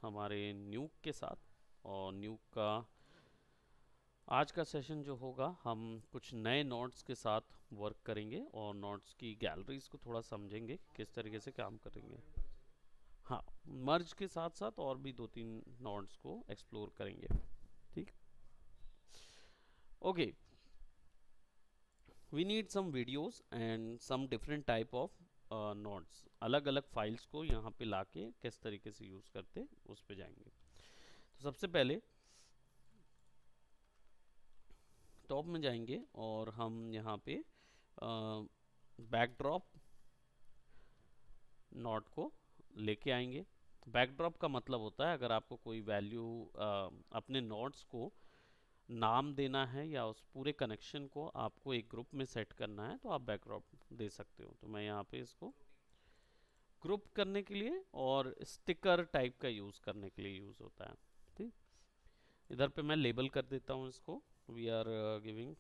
हमारे न्यूक के साथ। और न्यूक का आज का सेशन जो होगा, हम कुछ नए नोड्स के साथ वर्क करेंगे और नोड्स की गैलरीज को थोड़ा समझेंगे कि किस तरीके से काम करेंगे। हाँ, मर्ज के साथ साथ और भी 2-3 नोड्स को एक्सप्लोर करेंगे। ठीक, okay. We need some videos and some different type of nodes. अलग अलग फाइल्स को यहाँ पे लाके किस तरीके से यूज़ करते उस पे जाएंगे। तो सबसे पहले टॉप में जाएंगे और हम यहाँ पे बैकड्रॉप नोड को लेके आएंगे। बैकड्रॉप का मतलब होता है अगर आपको कोई वैल्यू अपने नोड्स को नाम देना है या उस पूरे कनेक्शन को आपको एक ग्रुप में सेट करना है तो आप बैकड्रॉप दे सकते हो। तो मैं यहाँ पे इसको ग्रुप करने के लिए और स्टिकर टाइप का यूज़ करने के लिए यूज़ होता है। ठीक, इधर पे मैं लेबल कर देता हूँ इसको। We are giving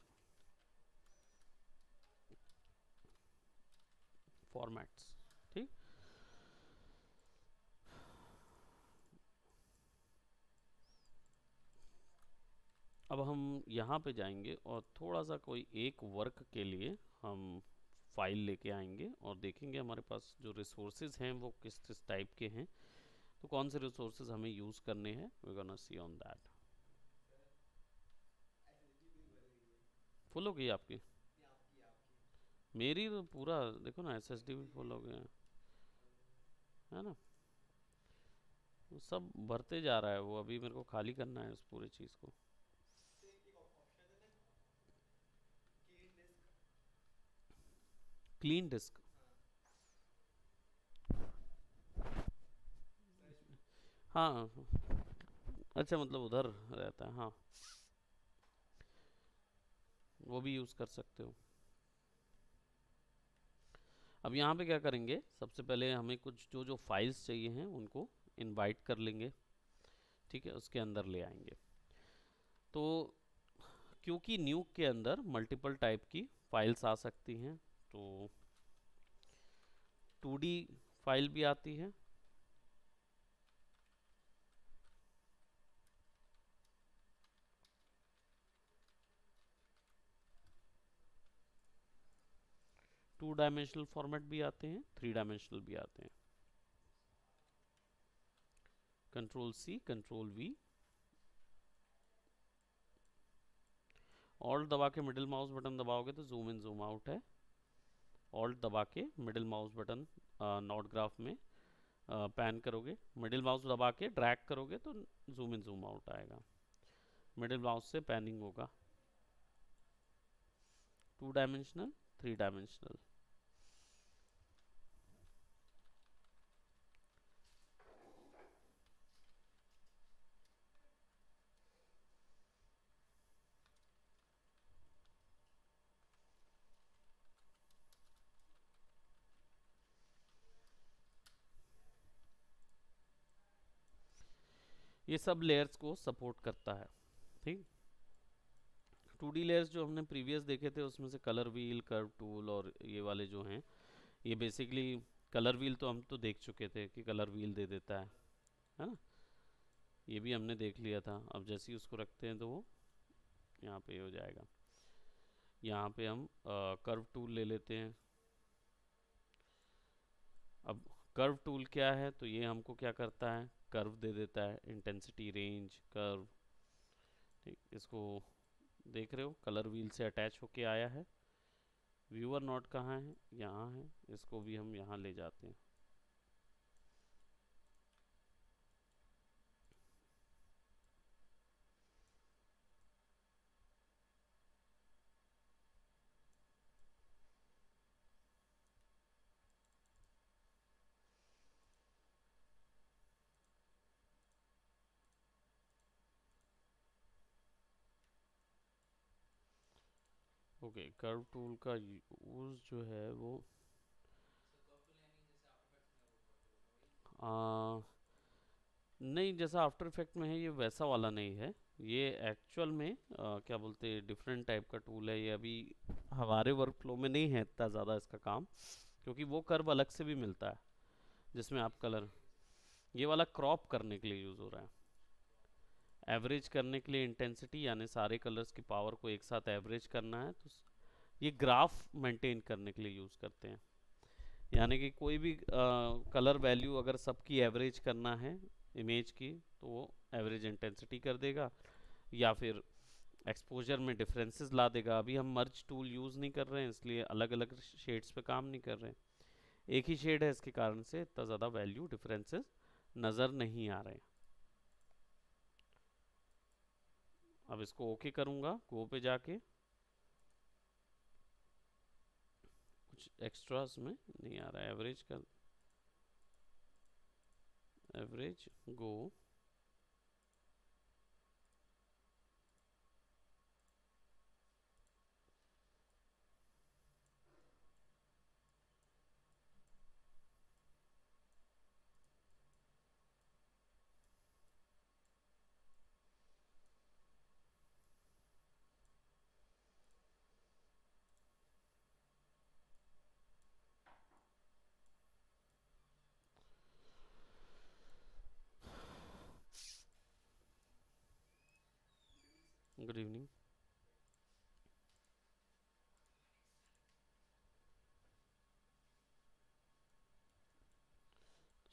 formats. ठीक, अब हम यहाँ पे जाएंगे और थोड़ा सा कोई एक वर्क के लिए हम फाइल लेके आएंगे और देखेंगे हमारे पास जो रिसोर्सेज हैं वो किस किस टाइप के हैं, तो कौन से रिसोर्सेज हमें यूज़ करने हैं। We gonna see on that. Full हो गई आपकी? मेरी तो पूरा देखो ना, एसएसडी भी फुल हो गया है ना। वो सब भरते जा रहा है, वो अभी मेरे को खाली करना है उस पूरे चीज़ को। Clean disk? हाँ, अच्छा, मतलब उधर रहता है। हाँ, वो भी यूज़ कर सकते हो। अब यहाँ पे क्या करेंगे, सबसे पहले हमें कुछ जो जो फाइल्स चाहिए हैं उनको इनवाइट कर लेंगे। ठीक है, उसके अंदर ले आएंगे। तो क्योंकि न्यूक के अंदर मल्टीपल टाइप की फाइल्स आ सकती हैं, तो 2D फाइल भी आती है, 2 डायमेंशनल फॉर्मेट भी आते हैं, 3 डायमेंशनल भी आते हैं। Control C, control V, alt दबा के मिडिल माउस बटन दबाओगे तो जूम इन जूम आउट है। ऑल्ट दबा के middle mouse button node graph में पैन करोगे, मिडिल माउस दबा के ड्रैग करोगे तो जूम इन जूम आउट आएगा। मिडिल माउस से पैनिंग होगा। 2 डायमेंशनल, 3 डायमेंशनल। ये सब लेयर्स को सपोर्ट करता है। ठीक, 2D लेयर्स जो हमने प्रीवियस देखे थे उसमें से कलर व्हील, कर्व टूल और ये वाले जो हैं, ये बेसिकली कलर व्हील तो हम तो देख चुके थे कि कलर व्हील दे देता है ना। ये भी हमने देख लिया था। अब जैसे ही उसको रखते हैं तो वो यहाँ पे हो जाएगा। यहाँ पे हम कर्व टूल ले लेते हैं। अब कर्व टूल क्या है, तो ये हमको क्या करता है, कर्व दे देता है, इंटेंसिटी रेंज कर्व। ठीक, इसको देख रहे हो कलर व्हील से अटैच होके आया है। व्यूअर नोट कहाँ है, यहाँ है, इसको भी हम यहाँ ले जाते हैं। ओके, कर्व टूल का यूज जो है वो आ, नहीं, जैसा आफ्टर इफेक्ट में है ये वैसा वाला नहीं है। ये एक्चुअल में क्या बोलते हैं, डिफरेंट टाइप का टूल है। ये अभी हमारे वर्क फ्लो में नहीं है इतना ज़्यादा इसका काम, क्योंकि वो कर्व अलग से भी मिलता है जिसमें आप कलर ये वाला क्रॉप करने के लिए यूज़ हो रहा है। एवरेज करने के लिए इंटेंसिटी, यानी सारे कलर्स की पावर को एक साथ एवरेज करना है, तो ये ग्राफ मेंटेन करने के लिए यूज़ करते हैं। यानी कि कोई भी कलर वैल्यू अगर सबकी एवरेज करना है इमेज की, तो वो एवरेज इंटेंसिटी कर देगा, या फिर एक्सपोजर में डिफरेंसेस ला देगा। अभी हम मर्ज टूल यूज़ नहीं कर रहे हैं, इसलिए अलग अलग शेड्स पे काम नहीं कर रहे हैं, एक ही शेड है, इसके कारण से इतना ज़्यादा वैल्यू डिफरेंसेस नज़र नहीं आ रहे हैं। अब इसको ओके करूँगा, गो पे जाके। कुछ एक्स्ट्रास में नहीं आ रहा है, एवरेज का एवरेज गो। Good evening.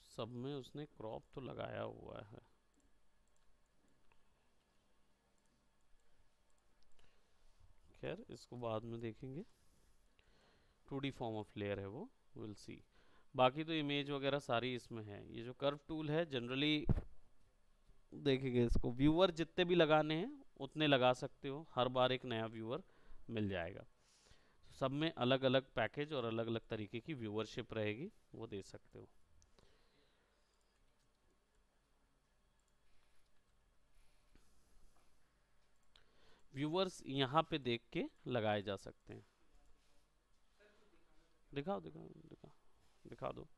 सब में उसने क्रॉप तो लगाया हुआ है। खैर इसको बाद में देखेंगे, 2D फॉर्म ऑफ लेयर है वो, विल सी। बाकी तो इमेज वगैरह सारी इसमें है। ये जो कर्व टूल है, जनरली देखेंगे इसको, व्यूअर जितने भी लगाने हैं उतने लगा सकते हो, हर बार एक नया व्यूअर मिल जाएगा। सब में अलग अलग पैकेज और अलग अलग तरीके की व्यूअरशिप रहेगी, वो दे सकते हो। व्यूअर्स यहाँ पे देख के लगाए जा सकते हैं। दिखाओ दिखाओ दिखाओ, दिखा दो।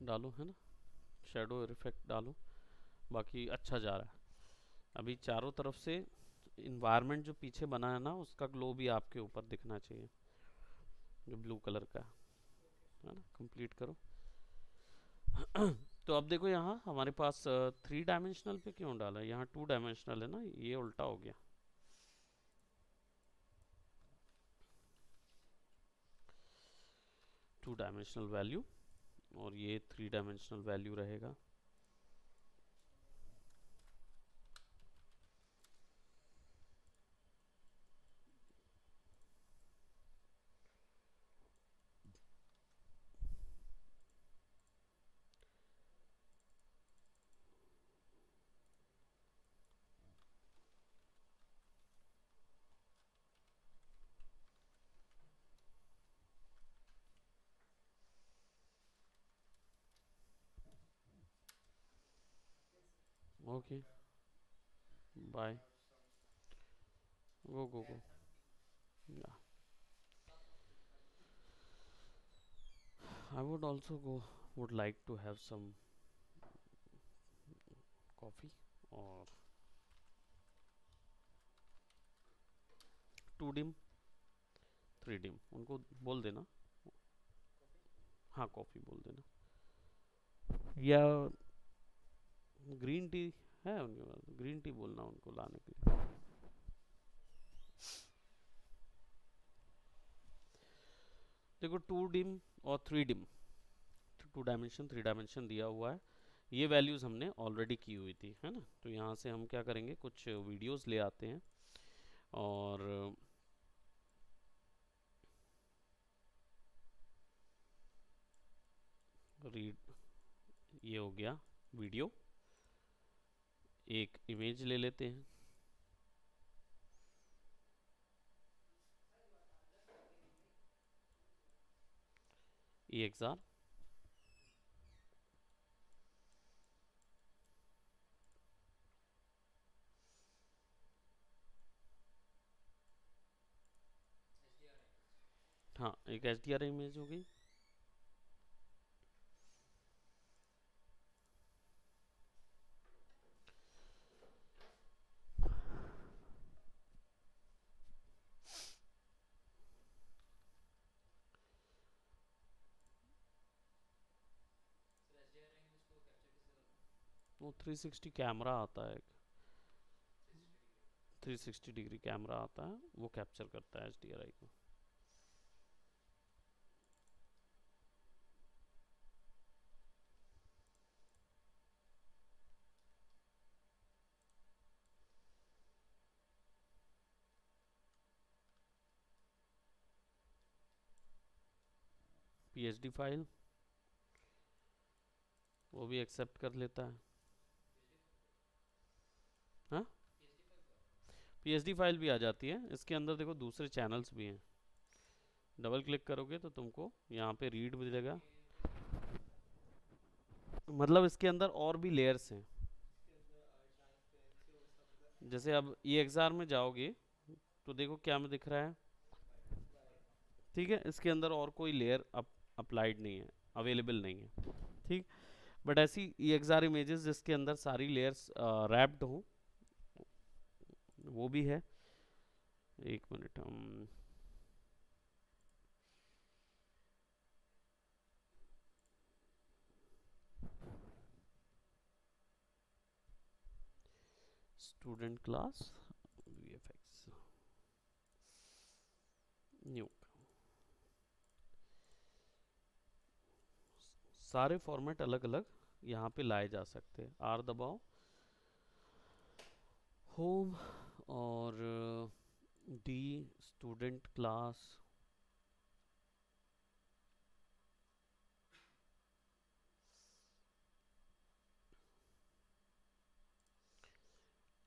डालो है ना, शेडो इफेक्ट डालो, बाकी अच्छा जा रहा है। अभी चारों तरफ से इन्वायरमेंट जो पीछे बना है ना, उसका ग्लो भी आपके ऊपर दिखना चाहिए, जो ब्लू कलर का है ना। कंप्लीट करो। तो अब देखो यहाँ हमारे पास 3 डायमेंशनल पे क्यों डाला है, यहाँ 2 डायमेंशनल है ना, ये उल्टा हो गया। 2 डायमेंशनल वैल्यू और ये 3 डायमेंशनल वैल्यू रहेगा। Okay, bye, go go go. I would also would like to have some coffee और 2 डिम 3 डिम उनको बोल देना। हाँ कॉफ़ी बोल देना, या ग्रीन टी है उनके पास, ग्रीन टी बोलना उनको लाने के लिए। देखो 2 डिम और 3 डिम, 2 डायमेंशन 3 डायमेंशन दिया हुआ है, ये वैल्यूज़ हमने ऑलरेडी की हुई थी है ना। तो यहाँ से हम क्या करेंगे, कुछ वीडियोस ले आते हैं और रीड, ये हो गया वीडियो। एक इमेज ले लेते हैं, EXR। हाँ एक HDR इमेज हो गई। वो 360 कैमरा आता है, 360 डिग्री कैमरा आता है, वो कैप्चर करता है HDRI को। PSD फाइल वो भी एक्सेप्ट कर लेता है। हाँ, PSD फाइल भी आ जाती है। इसके अंदर देखो दूसरे चैनल्स भी हैं, डबल क्लिक करोगे तो तुमको यहाँ पे रीड मिलेगा, मतलब इसके अंदर और भी लेयर्स हैं। जैसे अब EXR में जाओगे तो देखो क्या में दिख रहा है, ठीक है, इसके अंदर और कोई लेयर अप्लाइड नहीं है, अवेलेबल नहीं है, ठीक। बट ऐसी EXR इमेजेस जिसके अंदर सारी लेयर्स रैप्ड हो, वो भी है। एक मिनट, हम स्टूडेंट क्लास VFX न्यू, सारे फॉर्मेट अलग अलग यहाँ पे लाए जा सकते हैं। R दबाओ, होम, और D स्टूडेंट क्लास,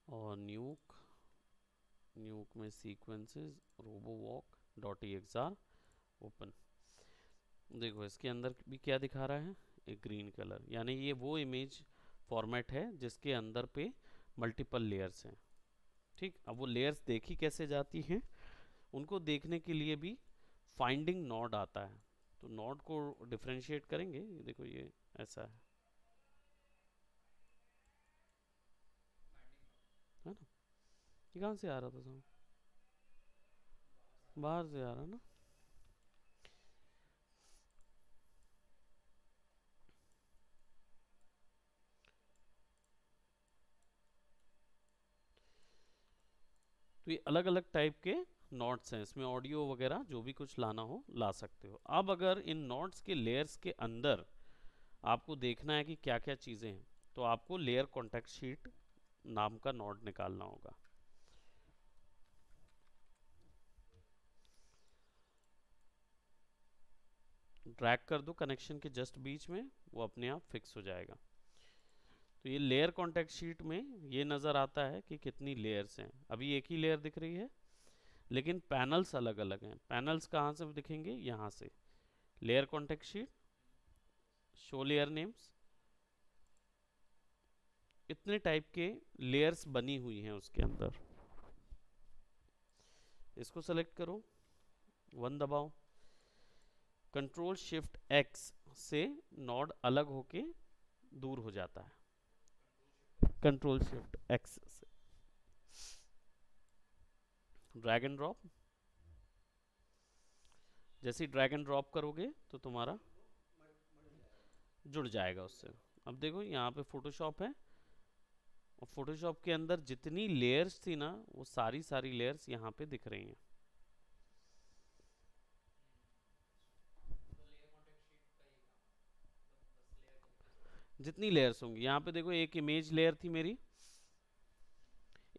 और न्यूक, न्यूक में सीक्वेंसेस रोबोवॉक डॉट EXR ओपन। देखो इसके अंदर भी क्या दिखा रहा है, एक ग्रीन कलर, यानी ये वो इमेज फॉर्मेट है जिसके अंदर पे मल्टीपल लेयर्स हैं, ठीक। अब वो लेयर्स देखी कैसे जाती हैं, उनको देखने के लिए भी फाइंडिंग नोड आता है। तो नोड को डिफरेंशिएट करेंगे, ये देखो ये ऐसा है ना, ये कहाँ से आ रहा था साउंड, बाहर से आ रहा ना। तो ये अलग अलग टाइप के नोट्स हैं, इसमें ऑडियो वगैरह जो भी कुछ लाना हो ला सकते हो। अब अगर इन नोट्स के लेयर्स के अंदर आपको देखना है कि क्या क्या चीज़ें हैं, तो आपको लेयर कॉन्टेक्ट शीट नाम का नोड निकालना होगा। ड्रैग कर दो कनेक्शन के जस्ट बीच में, वो अपने आप फिक्स हो जाएगा। तो ये लेयर कॉन्टेक्ट शीट में ये नज़र आता है कि कितनी लेयर्स हैं। अभी एक ही लेयर दिख रही है, लेकिन पैनल्स अलग अलग हैं। पैनल्स कहाँ से दिखेंगे, यहाँ से layer contact sheet, show layer names, इतने टाइप के लेयर्स बनी हुई हैं उसके अंदर। इसको सेलेक्ट करो, 1 दबाओ, कंट्रोल शिफ्ट X से नोड अलग होके दूर हो जाता है, कंट्रोल शिफ्ट X से ड्रैग एंड ड्रॉप। जैसे ही ड्रैग एंड ड्रॉप करोगे तो तुम्हारा जुड़ जाएगा उससे। अब देखो यहाँ पे फोटोशॉप है, और फोटोशॉप के अंदर जितनी लेयर्स थी ना, वो सारी सारी लेयर्स यहाँ पे दिख रही हैं। जितनी लेयर्स होंगी यहाँ पे देखो, एक इमेज लेयर थी मेरी,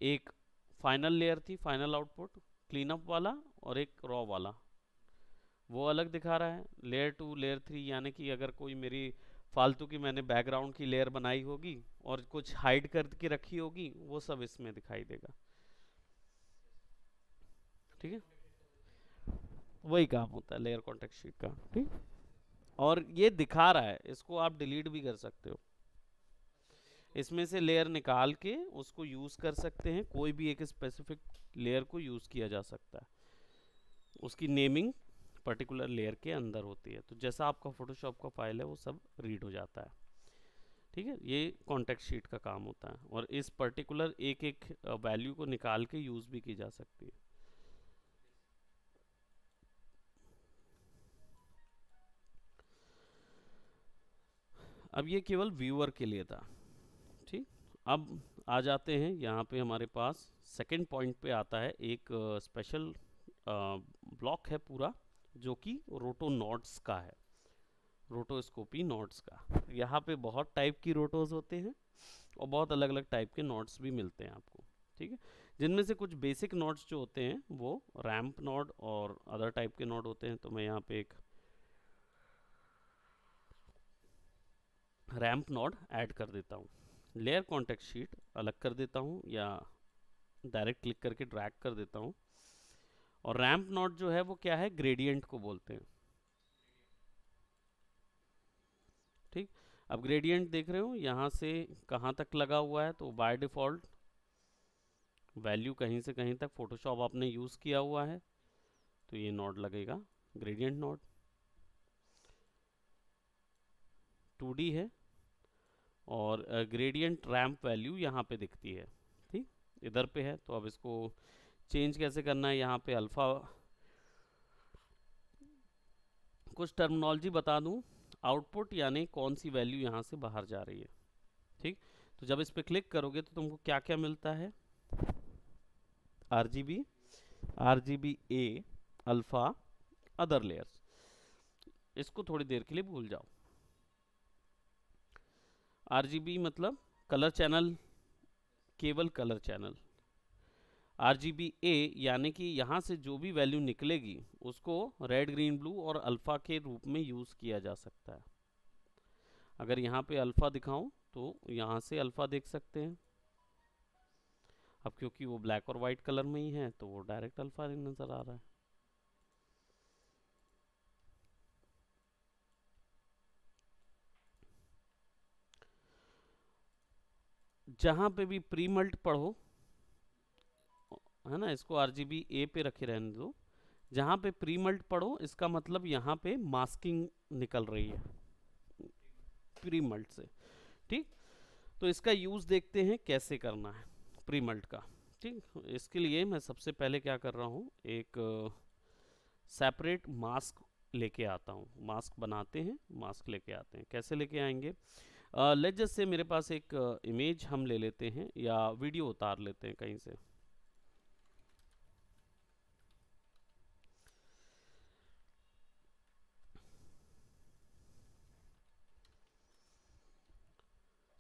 एक फाइनल लेयर थी, फाइनल आउटपुट क्लीन अप वाला, और एक रॉ वाला, वो अलग दिखा रहा है। लेयर 2 लेयर 3, यानी कि अगर कोई मेरी फालतू की मैंने बैकग्राउंड की लेयर बनाई होगी और कुछ हाइड करके रखी होगी, वो सब इसमें दिखाई देगा, ठीक है। वही काम होता है लेयर कॉन्टेक्ट शीट का, ठीक। और ये दिखा रहा है, इसको आप डिलीट भी कर सकते हो, इसमें से लेयर निकाल के उसको यूज कर सकते हैं। कोई भी एक स्पेसिफिक लेयर को यूज किया जा सकता है, उसकी नेमिंग पर्टिकुलर लेयर के अंदर होती है। तो जैसा आपका फोटोशॉप का फाइल है वो सब रीड हो जाता है, ठीक है। ये कॉन्टेक्ट शीट का काम होता है, और इस पर्टिकुलर एक एक वैल्यू को निकाल के यूज भी की जा सकती है। अब ये केवल व्यूअर के लिए था, अब आ जाते हैं यहाँ पे हमारे पास सेकंड पॉइंट पे आता है एक स्पेशल ब्लॉक है पूरा, जो कि रोटो नॉड्स का है, रोटोस्कोपी नॉड्स का। यहाँ पे बहुत टाइप की रोटोस होते हैं और बहुत अलग अलग टाइप के नॉड्स भी मिलते हैं आपको, ठीक है। जिनमें से कुछ बेसिक नॉड्स जो होते हैं वो रैंप नॉड और अदर टाइप के नॉड होते हैं। तो मैं यहाँ पे एक रैंप नॉड ऐड कर देता हूँ। लेयर कॉन्टेक्ट शीट अलग कर देता हूँ या डायरेक्ट क्लिक करके ड्रैग कर देता हूँ। और रैंप नॉड जो है वो क्या है, ग्रेडियंट को बोलते हैं, ठीक। अब ग्रेडियंट देख रहे हो यहाँ से कहाँ तक लगा हुआ है, तो बाय डिफ़ॉल्ट वैल्यू कहीं से कहीं तक फोटोशॉप आपने यूज़ किया हुआ है, तो ये नॉड लगेगा ग्रेडियंट नॉड। 2D है और ग्रेडियंट रैंप वैल्यू यहाँ पे दिखती है, ठीक, इधर पे है। तो अब इसको चेंज कैसे करना है, यहाँ पे अल्फ़ा, कुछ टर्मिनोलॉजी बता दूँ, आउटपुट यानी कौन सी वैल्यू यहाँ से बाहर जा रही है, ठीक। तो जब इस पर क्लिक करोगे तो तुमको क्या क्या मिलता है, RGB, RGBA, alpha, other layers. इसको थोड़ी देर के लिए भूल जाओ। RGB मतलब कलर चैनल, केवल कलर चैनल। RGBA यानी कि यहाँ से जो भी वैल्यू निकलेगी उसको रेड, ग्रीन, ब्लू और अल्फ़ा के रूप में यूज़ किया जा सकता है। अगर यहाँ पे अल्फ़ा दिखाऊं तो यहाँ से अल्फ़ा देख सकते हैं। अब क्योंकि वो ब्लैक और वाइट कलर में ही है तो वो डायरेक्ट अल्फ़ा नज़र आ रहा है। जहाँ पे भी प्री मल्ट पढ़ो, है ना, इसको RGBA पे रखे रहने दो। जहाँ पे प्री मल्ट पढ़ो इसका मतलब यहाँ पे मास्किंग निकल रही है प्री मल्ट से, ठीक। तो इसका यूज़ देखते हैं कैसे करना है प्री मल्ट का, ठीक। इसके लिए मैं सबसे पहले क्या कर रहा हूँ, एक सेपरेट मास्क लेके आता हूँ। मास्क बनाते हैं, मास्क लेके आते हैं। कैसे लेके आएंगे, लेट जस्ट से मेरे पास एक इमेज हम ले लेते हैं या वीडियो उतार लेते हैं कहीं से।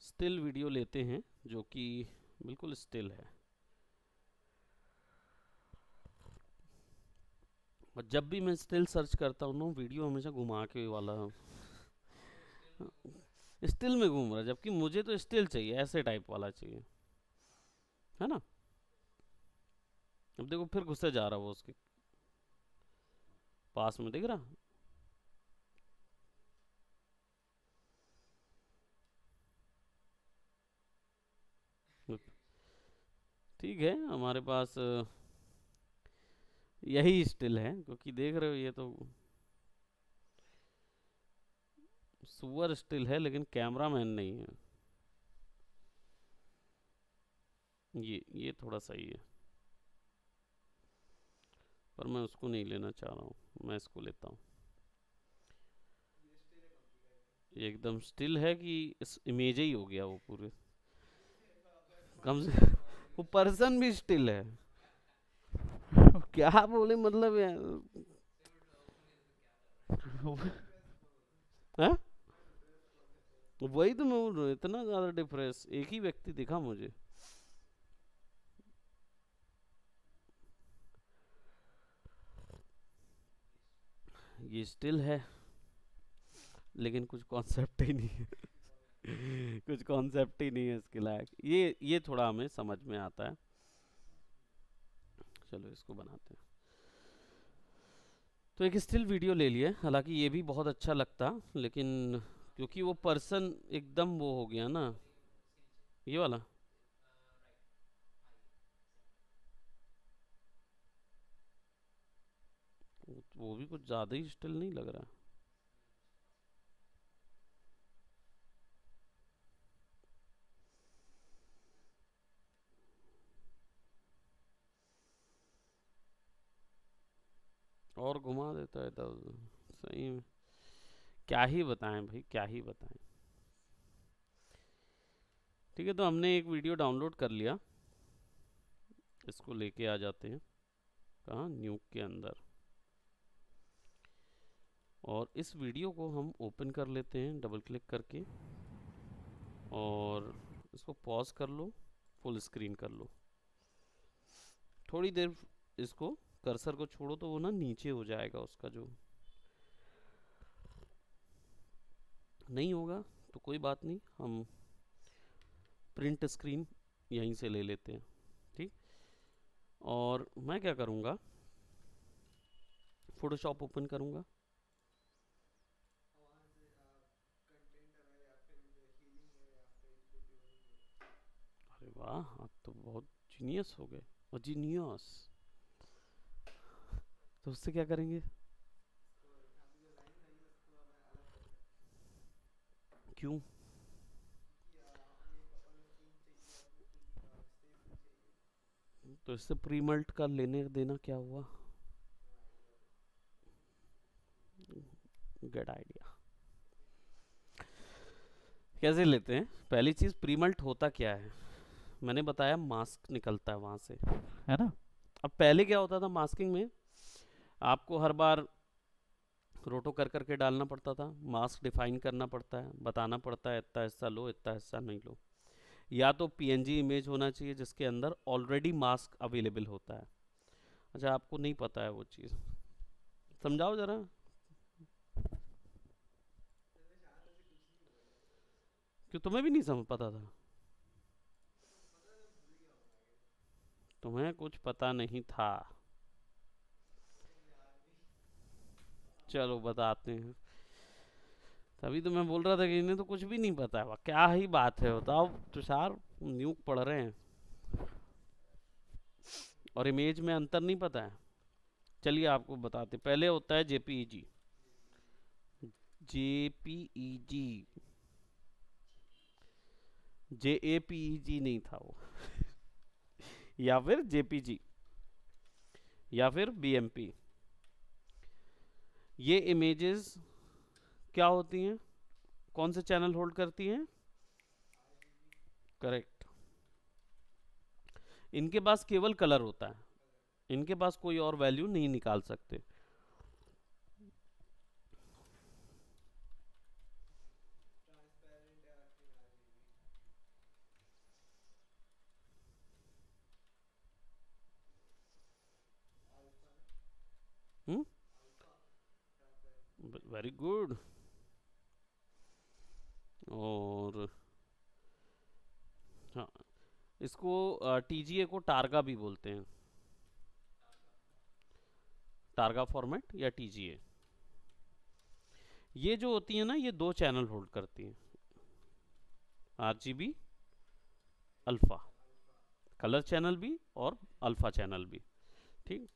स्टिल वीडियो लेते हैं जो कि बिल्कुल स्टिल है। और जब भी मैं स्टिल सर्च करता हूँ ना, वीडियो हमेशा घुमा के वाला स्टिल में घूम रहा है, जबकि मुझे तो स्टिल चाहिए, ऐसे टाइप वाला चाहिए, है ना। अब देखो फिर घुसे जा रहा है वो उसके पास में, दिख रहा। ठीक है, हमारे पास यही स्टिल है, क्योंकि देख रहे हो ये तो सुअर स्टिल है लेकिन कैमरा मैन नहीं है। ये थोड़ा सही है, पर मैं उसको नहीं लेना चाह रहा हूँ, मैं इसको लेता हूँ। ये एकदम स्टिल है कि इस इमेज ही हो गया वो पूरे, कम से वो पर्सन भी स्टिल है। क्या बोले मतलब यार, हैं? वही तो मैं बोल रहा हूँ, इतना ज्यादा डिफरेंस एक ही व्यक्ति दिखा मुझे। ये स्टिल है लेकिन कुछ कॉन्सेप्ट ही नहीं है। कुछ कॉन्सेप्ट ही नहीं है इसके लायक। ये थोड़ा हमें समझ में आता है। चलो इसको बनाते हैं। तो एक स्टिल वीडियो ले लिए, हालांकि ये भी बहुत अच्छा लगता, लेकिन क्योंकि वो पर्सन एकदम वो हो गया ना, ये वाला। वो भी कुछ ज़्यादा ही स्टिल नहीं लग रहा। और घुमा देता है तो सही में क्या ही बताएं भाई, क्या ही बताएं। ठीक है, तो हमने एक वीडियो डाउनलोड कर लिया, इसको लेके आ जाते हैं कहाँ, न्यूक के अंदर, और इस वीडियो को हम ओपन कर लेते हैं डबल क्लिक करके, और इसको पॉज कर लो, फुल स्क्रीन कर लो। थोड़ी देर इसको कर्सर को छोड़ो तो वो ना नीचे हो जाएगा, उसका जो नहीं होगा तो कोई बात नहीं, हम प्रिंट स्क्रीन यहीं से ले लेते हैं। ठीक, और मैं क्या करूँगा, फोटोशॉप ओपन करूँगा। अरे वाह, आप तो बहुत जीनियस हो गए, और जीनियस। तो उससे क्या करेंगे, क्यों? तो इससे प्री मल्ट का लेने देना क्या हुआ? Good idea. कैसे लेते हैं? पहली चीज, प्री मल्ट होता क्या है, मैंने बताया मास्क निकलता है वहां से, है ना। अब पहले क्या होता था मास्किंग में, आपको हर बार रोटो कर करके डालना पड़ता था, मास्क डिफाइन करना पड़ता है, बताना पड़ता है इतना हिस्सा लो, इतना हिस्सा नहीं लो, या तो पीएनजी इमेज होना चाहिए जिसके अंदर ऑलरेडी मास्क अवेलेबल होता है। अच्छा, आपको नहीं पता है वो चीज़, समझाओ जरा। क्यों, तुम्हें भी नहीं समझ पता था? तुम्हें कुछ पता नहीं था? चलो बताते हैं। तभी तो मैं बोल रहा था कि इन्हें तो कुछ भी नहीं पता है, क्या ही बात है, बताओ तुषार, न्यूक पढ़ रहे हैं और इमेज में अंतर नहीं पता है। चलिए आपको बताते, पहले होता है जेपीईजी, जेपीईजी, जेएपीईजी नहीं था वो, या फिर जेपीजी, या फिर बीएमपी। ये इमेजेस क्या होती हैं, कौन से चैनल होल्ड करती हैं? करेक्ट। इनके पास केवल कलर होता है, इनके पास कोई और वैल्यू नहीं निकाल सकते। हम्म, वेरी गुड। और हाँ, इसको टीजीए को टारगा भी बोलते हैं, टारगा फॉर्मेट या टीजीए। ये जो होती है ना, ये दो चैनल होल्ड करती हैं, आरजीबी अल्फा, कलर चैनल भी और अल्फा चैनल भी। ठीक,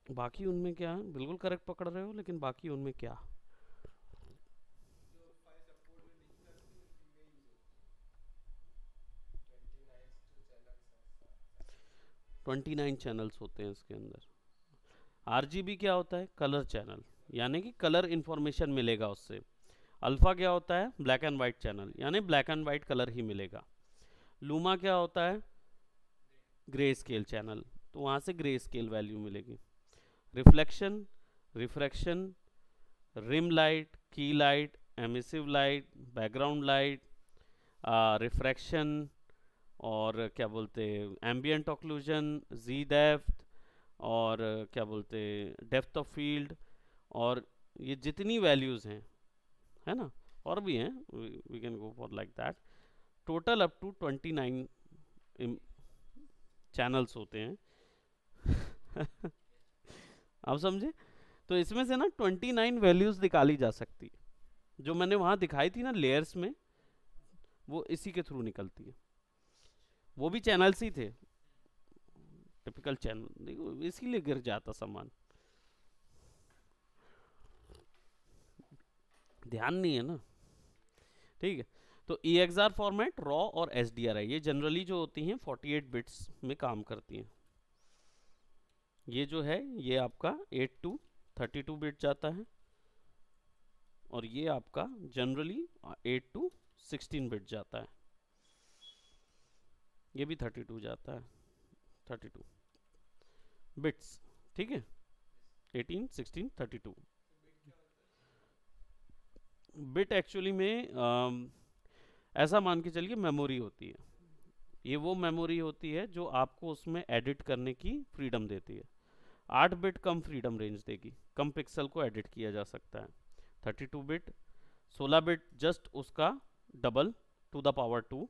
बाकी उनमें क्या है, बिल्कुल करेक्ट पकड़ रहे हो, लेकिन बाकी उनमें क्या? 29 चैनल्स होते हैं इसके अंदर। आरजीबी क्या होता है? कलर चैनल, यानी कि कलर इंफॉर्मेशन मिलेगा उससे। अल्फा क्या होता है? ब्लैक एंड वाइट चैनल, यानी ब्लैक एंड वाइट कलर ही मिलेगा। लूमा क्या होता है? ग्रे स्केल चैनल, तो वहाँ से ग्रे स्केल वैल्यू मिलेगी। रिफ्लेक्शन, रिफ्रैक्शन, रिम लाइट, की light, emissive light, background light, refraction, और क्या बोलते हैं एम्बियंट ऑक्लूजन, जी डेप्थ, और क्या बोलते हैं डेप्थ ऑफ फील्ड, और ये जितनी वैल्यूज़ हैं, है ना, और भी हैं, we can go for like that, total up to 29 channels होते हैं। आप समझे? तो इसमें से ना 29 वैल्यूज़ निकाली जा सकती है, जो मैंने वहाँ दिखाई थी ना लेयर्स में, वो इसी के थ्रू निकलती है। वो भी चैनल्स ही थे, टिपिकल चैनल, देखो इसीलिए गिर जाता सामान। ध्यान नहीं है ना, ठीक है। तो EXR फॉर्मेट, रॉ और SDRI ये जनरली जो होती हैं 48 बिट्स में काम करती हैं। ये जो है ये आपका 8 टू 32 बिट जाता है, और ये आपका जनरली 8 टू 16 बिट जाता है। ये भी 32 जाता है, 32 बिट्स, ठीक है। 18, 16, 32 बिट एक्चुअली में ऐसा मान के चलिए मेमोरी होती है। ये वो मेमोरी होती है जो आपको उसमें एडिट करने की फ्रीडम देती है। 8 बिट कम फ्रीडम रेंज देगी, कम पिक्सल को एडिट किया जा सकता है। 32 बिट, 16 बिट जस्ट उसका डबल टू द पावर 2,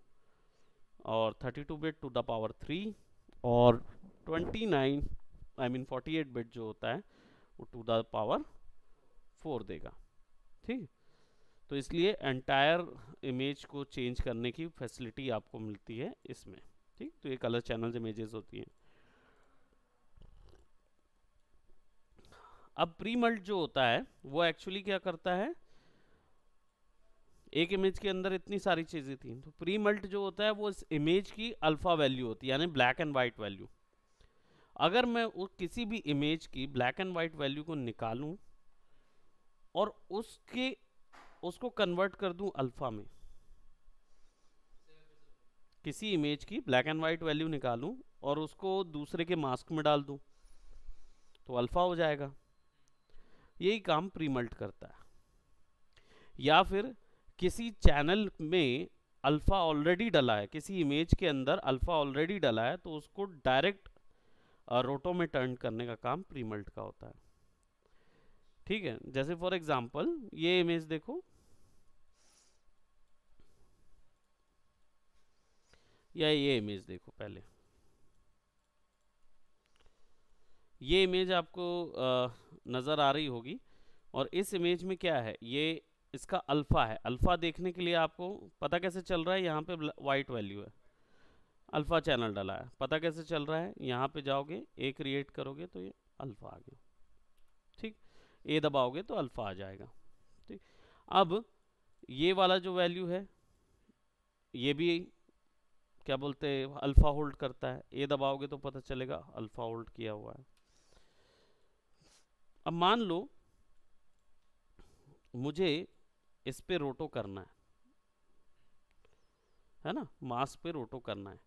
और 32 बिट टू द पावर 3, और 48 बिट जो होता है वो टू द पावर 4 देगा, ठीक। तो इसलिए एंटायर इमेज को चेंज करने की फैसिलिटी आपको मिलती है इसमें, ठीक। तो ये कलर चैनल्स इमेजेस होती हैं। अब प्री मल्ट जो होता है वो एक्चुअली क्या करता है, एक इमेज के अंदर इतनी सारी चीजें थी, तो प्री मल्ट जो होता है वो इस इमेज की अल्फा वैल्यू होती है, यानी ब्लैक एंड वाइट वैल्यू। अगर मैं किसी भी इमेज की ब्लैक एंड वाइट वैल्यू को निकालूं और उसको कन्वर्ट कर दूं अल्फा में, किसी इमेज की ब्लैक एंड वाइट वैल्यू निकालूं और उसको दूसरे के मास्क में डाल दूं तो अल्फा हो जाएगा। यही काम प्रीमल्ट करता है। या फिर किसी चैनल में अल्फा ऑलरेडी डला है, किसी इमेज के अंदर अल्फा ऑलरेडी डला है, तो उसको डायरेक्ट रोटो में टर्न करने का काम प्रीमल्ट का होता है, ठीक है। जैसे फॉर एग्जांपल ये इमेज देखो, या ये इमेज देखो, पहले ये इमेज आपको नज़र आ रही होगी, और इस इमेज में क्या है, ये इसका अल्फा है। अल्फा देखने के लिए आपको पता कैसे चल रहा है, यहाँ पे वाइट वैल्यू है, अल्फा चैनल डला है, पता कैसे चल रहा है, यहाँ पे जाओगे ए क्रिएट करोगे तो ये अल्फा आ गया, ठीक। ए दबाओगे तो अल्फा आ जाएगा, ठीक। अब ये वाला जो वैल्यू है ये भी क्या बोलते हैं अल्फा होल्ड करता है, ए दबाओगे तो पता चलेगा अल्फा होल्ड किया हुआ है। अब मान लो मुझे इस पे रोटो करना है ना, मास पे रोटो करना है।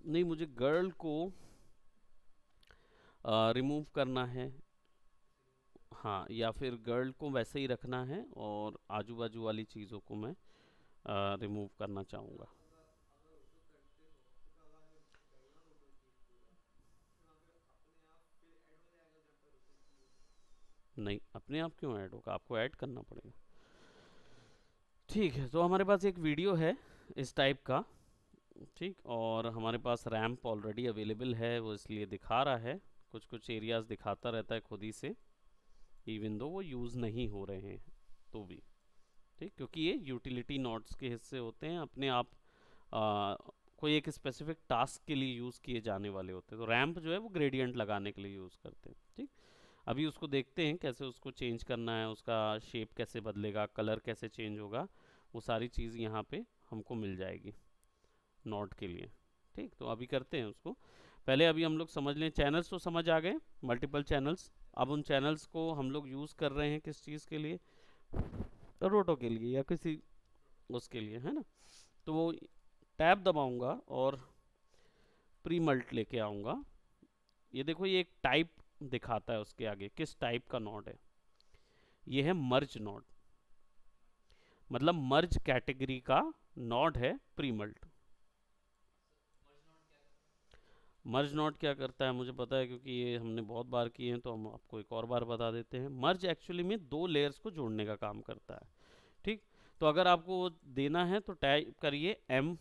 नहीं, मुझे गर्ल को रिमूव करना है, हाँ, या फिर गर्ल को वैसे ही रखना है और आजू बाजू वाली चीज़ों को मैं रिमूव करना चाहूँगा। नहीं, अपने आप क्यों ऐड होगा, आपको ऐड करना पड़ेगा, ठीक है। तो हमारे पास एक वीडियो है इस टाइप का, ठीक, और हमारे पास रैम्प ऑलरेडी अवेलेबल है, वो इसलिए दिखा रहा है, कुछ कुछ एरियाज दिखाता रहता है खुद ही से, इवन दो वो यूज़ नहीं हो रहे हैं तो भी, ठीक, क्योंकि ये यूटिलिटी नोड्स के हिस्से होते हैं, अपने आप कोई एक स्पेसिफिक टास्क के लिए यूज़ किए जाने वाले होते हैं। तो रैम्प जो है वो ग्रेडियंट लगाने के लिए यूज़ करते हैं, ठीक। अभी उसको देखते हैं कैसे उसको चेंज करना है, उसका शेप कैसे बदलेगा, कलर कैसे चेंज होगा, वो सारी चीज़ यहाँ पे हमको मिल जाएगी नोड के लिए, ठीक। तो अभी करते हैं उसको, पहले अभी हम लोग समझ लें, चैनल्स तो समझ आ गए, मल्टीपल चैनल्स। अब उन चैनल्स को हम लोग यूज़ कर रहे हैं किस चीज़ के लिए, रोटो के लिए या किसी उसके लिए, है ना। तो वो टैब दबाऊंगा और प्री मल्ट लेके आऊँगा। ये देखो, ये एक टाइप दिखाता है उसके आगे, किस टाइप का नोड है, ये है मर्ज नोड, मतलब मर्ज कैटेगरी का नोड है प्री मल्ट। मर्ज नोड क्या करता है मुझे पता है, क्योंकि ये हमने बहुत बार किए हैं, तो हम आपको एक और बार बता देते हैं। मर्ज एक्चुअली में दो लेयर्स को जोड़ने का काम करता है, ठीक। तो अगर आपको वो देना है तो टाइप करिए एम,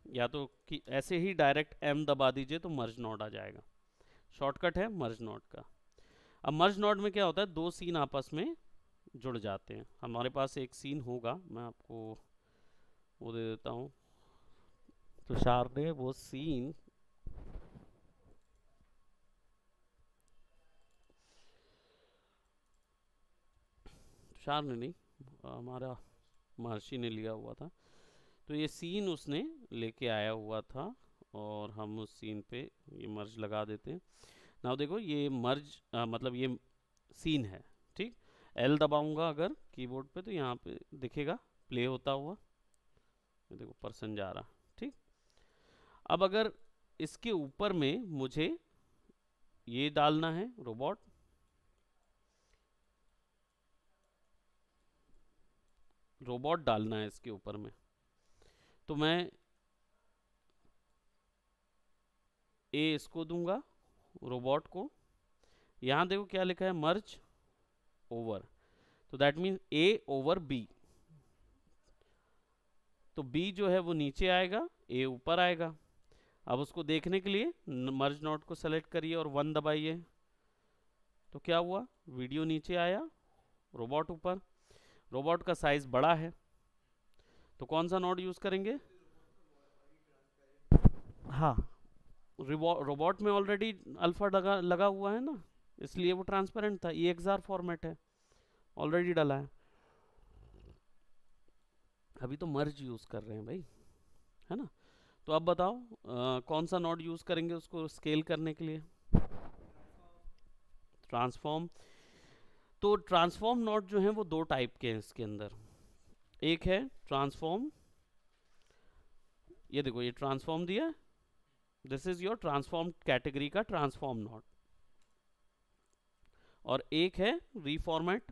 या तो कि ऐसे ही डायरेक्ट एम दबा दीजिए तो मर्ज नोड आ जाएगा, शॉर्टकट है मर्ज नोड का। अब मर्ज नोड में क्या होता है, दो सीन आपस में जुड़ जाते हैं। हमारे पास एक सीन होगा, मैं आपको वो दे देता हूँ, तुषार ने वो सीन शार ने नहीं, हमारा महर्षि ने लिया हुआ था। तो ये सीन उसने लेके आया हुआ था और हम उस सीन पे ये मर्ज लगा देते हैं। नाउ देखो ये मर्ज मतलब ये सीन है, ठीक। एल दबाऊंगा अगर कीबोर्ड पे तो यहाँ पे दिखेगा प्ले होता हुआ, ये देखो पर्सन जा रहा, ठीक। अब अगर इसके ऊपर में मुझे ये डालना है रोबोट, रोबोट डालना है इसके ऊपर में, तो मैं ए इसको दूंगा रोबोट को। यहाँ देखो क्या लिखा है, मर्ज ओवर, तो that means A over B. तो बी जो है वो नीचे आएगा, ए ऊपर आएगा। अब उसको देखने के लिए मर्ज नोट को सेलेक्ट करिए और 1 दबाइए, तो क्या हुआ, वीडियो नीचे आया, रोबोट ऊपर। रोबोट का साइज बड़ा है, तो कौन सा नोड यूज करेंगे? हाँ, रोबोट में ऑलरेडी अल्फा लगा हुआ है ना, इसलिए वो ट्रांसपेरेंट था। EXR फॉर्मेट है, ऑलरेडी डाला है। अभी तो मर्ज यूज कर रहे हैं भाई, है ना। तो अब बताओ कौन सा नोड यूज करेंगे उसको स्केल करने के लिए? ट्रांसफॉर्म। तो ट्रांसफॉर्म नोड जो है वो दो टाइप के हैं इसके अंदर। एक है ट्रांसफॉर्म, ये देखो ये ट्रांसफॉर्म दिया, this is your transform category का ट्रांसफॉर्म नोड। और एक है रीफॉर्मेट,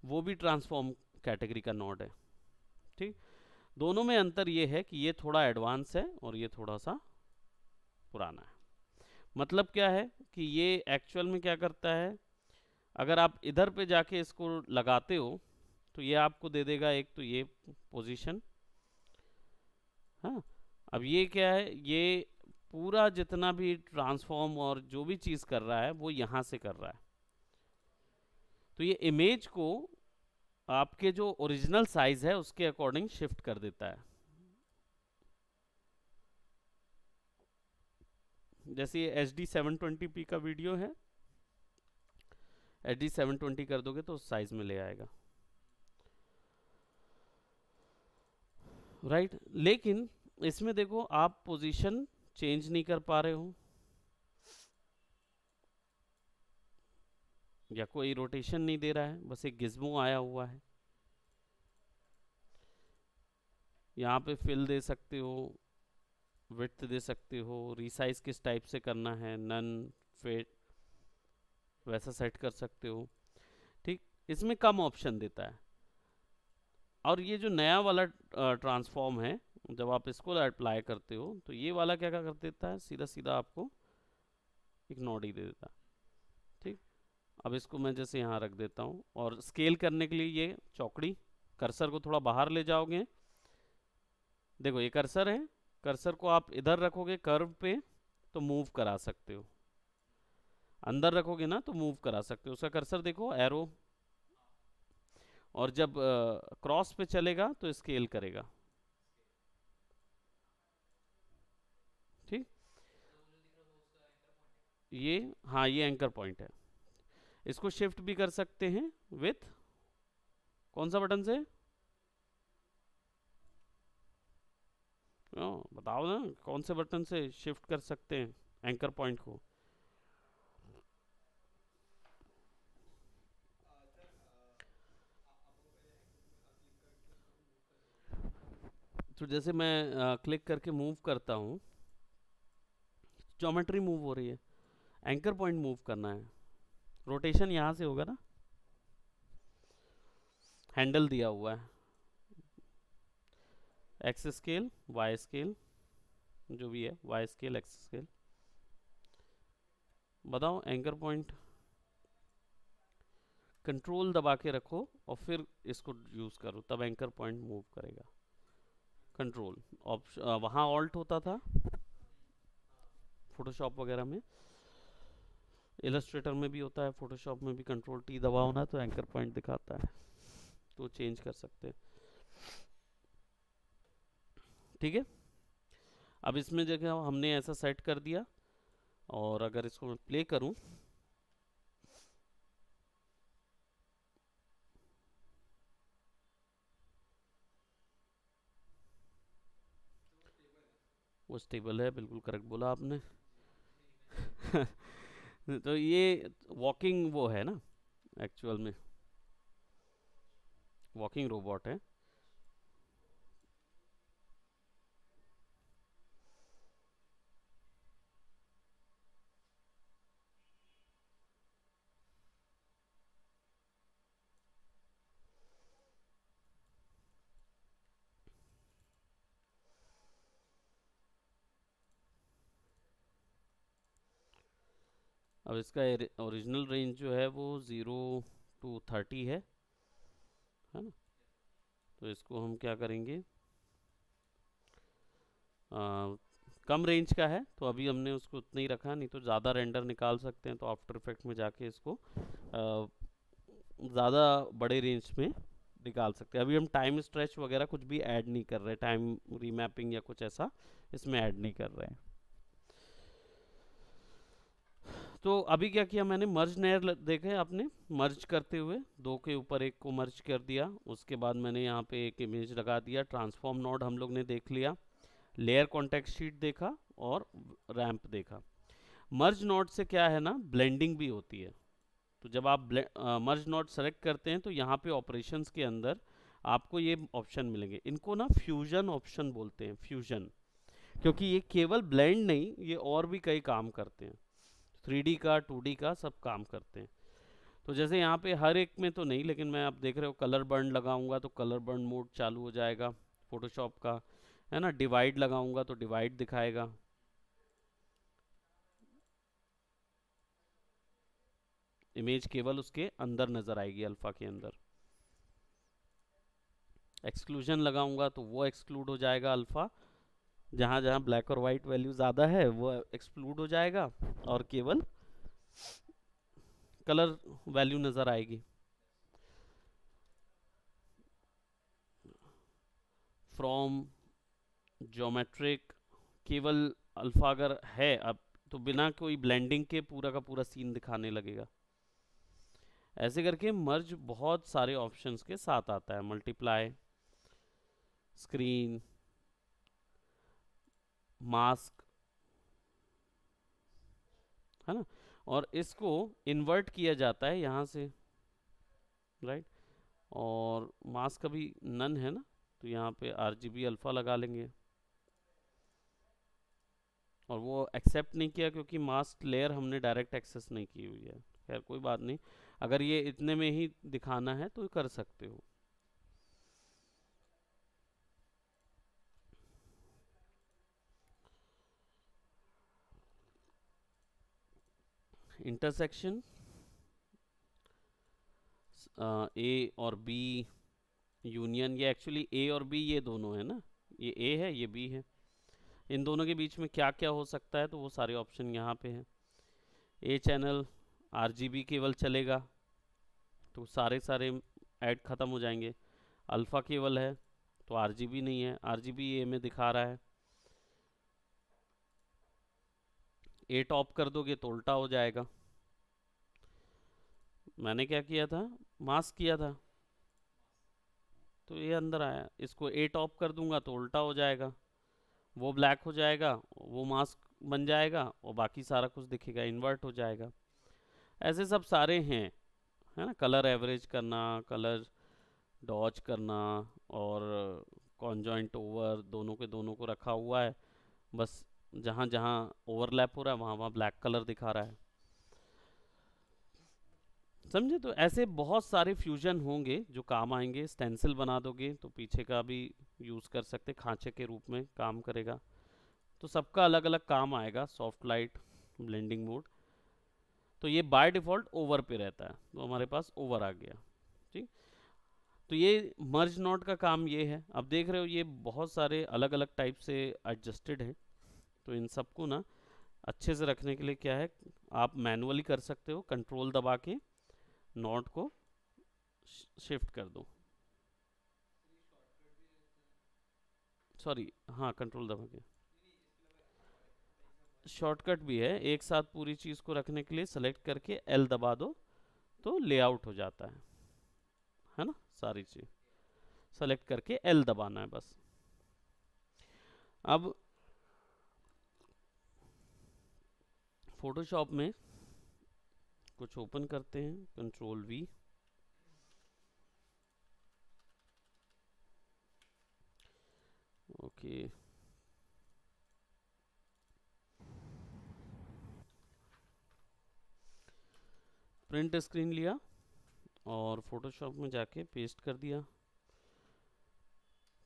वो भी ट्रांसफॉर्म कैटेगरी का नोड है, ठीक। दोनों में अंतर ये है कि ये थोड़ा एडवांस है और ये थोड़ा सा पुराना है। मतलब क्या है कि ये एक्चुअल में क्या करता है, अगर आप इधर पे जाके इसको लगाते हो तो ये आपको दे देगा एक तो ये पोजीशन, हाँ। अब ये क्या है, ये पूरा जितना भी ट्रांसफॉर्म और जो भी चीज़ कर रहा है वो यहाँ से कर रहा है। तो ये इमेज को आपके जो ओरिजिनल साइज है उसके अकॉर्डिंग शिफ्ट कर देता है। जैसे ये HD 720p का वीडियो है, HD 720 कर दोगे तो उस साइज में ले आएगा, राइट। लेकिन इसमें देखो आप पोजीशन चेंज नहीं कर पा रहे हो, या कोई रोटेशन नहीं दे रहा है, बस एक गिज्मो आया हुआ है। यहाँ पे फिल दे सकते हो, विड्थ दे सकते हो, रीसाइज किस टाइप से करना है, नन फिट वैसा सेट कर सकते हो, ठीक। इसमें कम ऑप्शन देता है। और ये जो नया वाला ट्रांसफॉर्म है, जब आप इसको अप्लाई करते हो तो ये वाला क्या क्या कर देता है, सीधा सीधा आपको एक नोड ही दे देता है, ठीक। अब इसको मैं जैसे यहाँ रख देता हूँ और स्केल करने के लिए ये चौकड़ी, कर्सर को थोड़ा बाहर ले जाओगे, देखो ये कर्सर है, कर्सर को आप इधर रखोगे कर्व पे तो मूव करा सकते हो, अंदर रखोगे ना तो मूव करा सकते हो। उसका कर्सर देखो एरो, और जब क्रॉस पे चलेगा तो स्केल करेगा, ठीक। ये हाँ ये एंकर पॉइंट है। इसको शिफ्ट भी कर सकते हैं विथ कौन सा बटन से, बताओ ना कौन से बटन से शिफ्ट कर सकते हैं एंकर पॉइंट को? तो जैसे मैं क्लिक करके मूव करता हूँ, ज्योमेट्री मूव हो रही है, एंकर पॉइंट मूव करना है, रोटेशन यहाँ से होगा ना, हैंडल दिया हुआ है, एक्स स्केल वाई स्केल जो भी है, वाई स्केल एक्स स्केल। बताओ एंकर पॉइंट, कंट्रोल दबा के रखो और फिर इसको यूज करो, तब एंकर पॉइंट मूव करेगा। कंट्रोल ऑप्शन वहाँ ऑल्ट होता था फोटोशॉप वगैरह में, इलस्ट्रेटर में भी होता है, फोटोशॉप में भी कंट्रोल T दबाओ ना तो एंकर पॉइंट दिखाता है, तो चेंज कर सकते हैं, ठीक है। अब इसमें जगह हमने ऐसा सेट कर दिया, और अगर इसको मैं प्ले करूं, वो स्टेबल है, बिल्कुल करेक्ट बोला आपने। तो ये वॉकिंग वो है ना, एक्चुअल में वॉकिंग रोबोट है। अब इसका ओरिजिनल रेंज जो है वो 0 to 30 है ना। तो इसको हम क्या करेंगे, आ, कम रेंज का है तो अभी हमने उसको उतना ही रखा, नहीं तो ज़्यादा रेंडर निकाल सकते हैं, तो आफ्टर इफेक्ट में जाके इसको ज़्यादा बड़े रेंज में निकाल सकते हैं। अभी हम टाइम स्ट्रेच वगैरह कुछ भी ऐड नहीं कर रहे, टाइम रीमैपिंग या कुछ ऐसा इसमें ऐड नहीं कर रहे हैं। तो अभी क्या किया मैंने, मर्ज नयर देखे आपने, मर्ज करते हुए दो के ऊपर एक को मर्ज कर दिया। उसके बाद मैंने यहाँ पे एक इमेज लगा दिया, ट्रांसफॉर्म नोड हम लोग ने देख लिया, लेयर कॉन्टेक्स्ट शीट देखा, और रैंप देखा। मर्ज नोड से क्या है ना, ब्लेंडिंग भी होती है। तो जब आप मर्ज नोड सेलेक्ट करते हैं तो यहाँ पे ऑपरेशंस के अंदर आपको ये ऑप्शन मिलेंगे, इनको ना फ्यूजन ऑप्शन बोलते हैं, फ्यूजन, क्योंकि ये केवल ब्लेंड नहीं, ये और भी कई काम करते हैं, 3D का 2D का सब काम करते हैं। तो जैसे यहाँ पे हर एक में तो नहीं, लेकिन मैं आप देख रहे हो कलर बर्न लगाऊंगा तो कलर बर्न मोड चालू हो जाएगा फोटोशॉप का, है ना। डिवाइड लगाऊंगा तो डिवाइड दिखाएगा। इमेज केवल उसके अंदर नजर आएगी, अल्फा के अंदर। एक्सक्लूजन लगाऊंगा तो वो एक्सक्लूड हो जाएगा, अल्फा जहाँ जहाँ ब्लैक और वाइट वैल्यू ज़्यादा है वो एक्सक्लूड हो जाएगा, और केवल कलर वैल्यू नज़र आएगी। फ्रॉम, ज्योमेट्रिक, केवल अल्फा अगर है अब तो बिना कोई ब्लेंडिंग के पूरा का पूरा सीन दिखाने लगेगा। ऐसे करके मर्ज बहुत सारे ऑप्शंस के साथ आता है, मल्टीप्लाई, स्क्रीन, मास्क, है ना। और इसको इन्वर्ट किया जाता है यहाँ से, राइट। और मास्क अभी नन है ना, तो यहाँ पे RGB अल्फा लगा लेंगे, और वो एक्सेप्ट नहीं किया क्योंकि मास्क लेयर हमने डायरेक्ट एक्सेस नहीं की हुई है। खैर कोई बात नहीं, अगर ये इतने में ही दिखाना है तो कर सकते हो। इंटरसेक्शन, ए और बी यूनियन, ये एक्चुअली ए और बी ये दोनों है ना, ये ए है ये बी है, इन दोनों के बीच में क्या क्या हो सकता है, तो वो सारे ऑप्शन यहाँ पे हैं। ए चैनल RGB केवल चलेगा, तो सारे सारे ऐड ख़त्म हो जाएंगे। अल्फ़ा केवल है तो RGB नहीं है, RGB ए में दिखा रहा है। ए टॉप कर दोगे तो उल्टा हो जाएगा। मैंने क्या किया था, मास्क किया था, तो ये अंदर आया। इसको ए टॉप कर दूंगा तो उल्टा हो जाएगा, वो ब्लैक हो जाएगा, वो मास्क बन जाएगा, और बाकी सारा कुछ दिखेगा, इन्वर्ट हो जाएगा। ऐसे सब सारे हैं, है ना। कलर एवरेज करना, कलर डॉज करना, और कॉन्जॉइंट ओवर, दोनों के दोनों को रखा हुआ है, बस जहाँ जहाँ ओवरलैप हो रहा है वहाँ वहाँ ब्लैक कलर दिखा रहा है, समझे। तो ऐसे बहुत सारे फ्यूजन होंगे जो काम आएंगे। स्टेंसिल बना दोगे तो पीछे का भी यूज़ कर सकते, खांचे के रूप में काम करेगा। तो सबका अलग अलग काम आएगा। सॉफ्ट लाइट, ब्लेंडिंग मोड, तो ये बाय डिफ़ॉल्ट ओवर पे रहता है, तो हमारे पास ओवर आ गया, ठीक। तो ये मर्ज नोड का काम ये है। अब देख रहे हो ये बहुत सारे अलग अलग टाइप से एडजस्टेड हैं, तो इन सबको ना अच्छे से रखने के लिए क्या है, आप मैनुअली कर सकते हो, कंट्रोल दबा के नोड को शिफ्ट कर दो। सॉरी, हाँ कंट्रोल दबा के। शॉर्टकट भी है, एक साथ पूरी चीज़ को रखने के लिए सेलेक्ट करके एल दबा दो तो लेआउट हो जाता है ना। सारी चीज़ सेलेक्ट करके एल दबाना है बस। अब फोटोशॉप में कुछ ओपन करते हैं, control we. Okay, print screen लिया और फोटोशॉप में जाके पेस्ट कर दिया।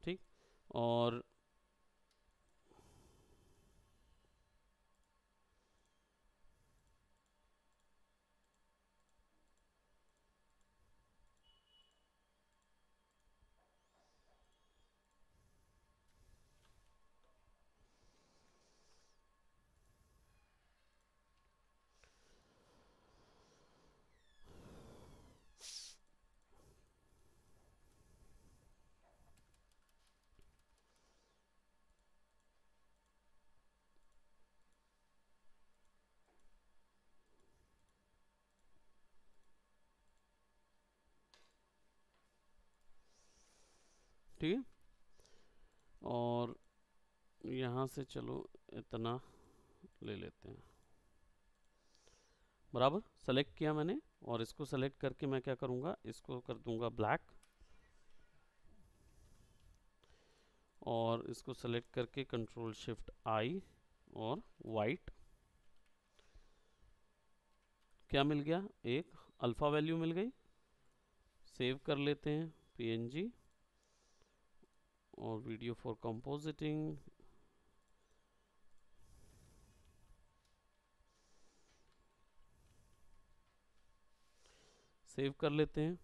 ठीक, और ठीक है, और यहाँ से चलो इतना ले लेते हैं, बराबर। सेलेक्ट किया मैंने, और इसको सेलेक्ट करके मैं क्या करूँगा, इसको कर दूंगा ब्लैक, और इसको सेलेक्ट करके कंट्रोल शिफ्ट आई और वाइट। क्या मिल गया, एक अल्फा वैल्यू मिल गई। सेव कर लेते हैं पीएनजी, और वीडियो फॉर कंपोजिटिंग, सेव कर लेते हैं।